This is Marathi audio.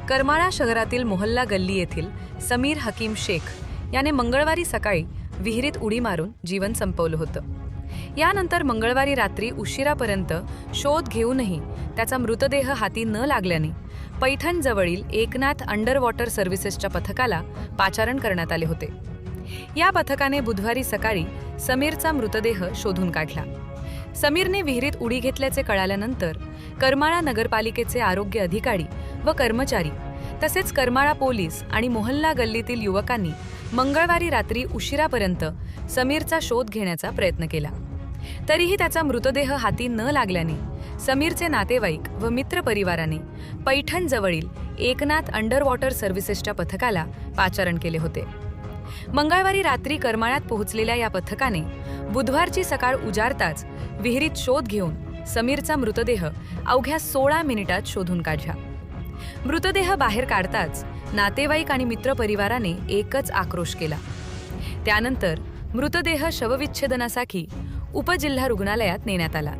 करमाळा शहरातील मोहल्ला गल्ली येथील समीर हकीम शेख याने मंगळवारी सकाळी विहिरीत उडी मारून जीवन संपवलं होतं। यानंतर मंगळवारी रात्री उशिरापर्यंत शोध घेऊनही त्याचा मृतदेह हाती न लागल्याने पैठण जवळील एकनाथ अंडर वॉटर सर्व्हिसेसच्या पथकाला पाचारण करण्यात आले होते। या पथकाने बुधवारी सकाळी समीरचा मृतदेह शोधून काढला। समीरने विहिरीत उडी घेतल्याचे कळाल्यानंतर करमाळा नगरपालिकेचे आरोग्य अधिकारी व कर्मचारी तसेच करमाळा पोलीस आणि मोहल्ला गल्लीतील युवकांनी मंगळवारी रात्री उशिरापर्यंत समीरचा शोध घेण्याचा प्रयत्न केला। तरीही त्याचा मृतदेह हाती न लागल्याने समीरचे नातेवाईक व मित्र परिवाराने पैठण जवळील एकनाथ अंडर वॉटर सर्व्हिसेसच्या पथकाला पाचारण केले होते। मंगळवारी रात्री करमाळ्यात पोहोचलेल्या या पथकाने बुधवारची सकाळ उजाडताच विहिरीत शोध घेऊन समीरचा मृतदेह अवघ्या 16 मिनिटात शोधून काढला। मृतदेह बाहेर काढताच नातेवाईक आणि मित्र परिवाराने एकच आक्रोश केला। त्यानंतर मृतदेह शवविच्छेदनासाठी उपजिल्हा रुग्णालयात नेण्यात आला।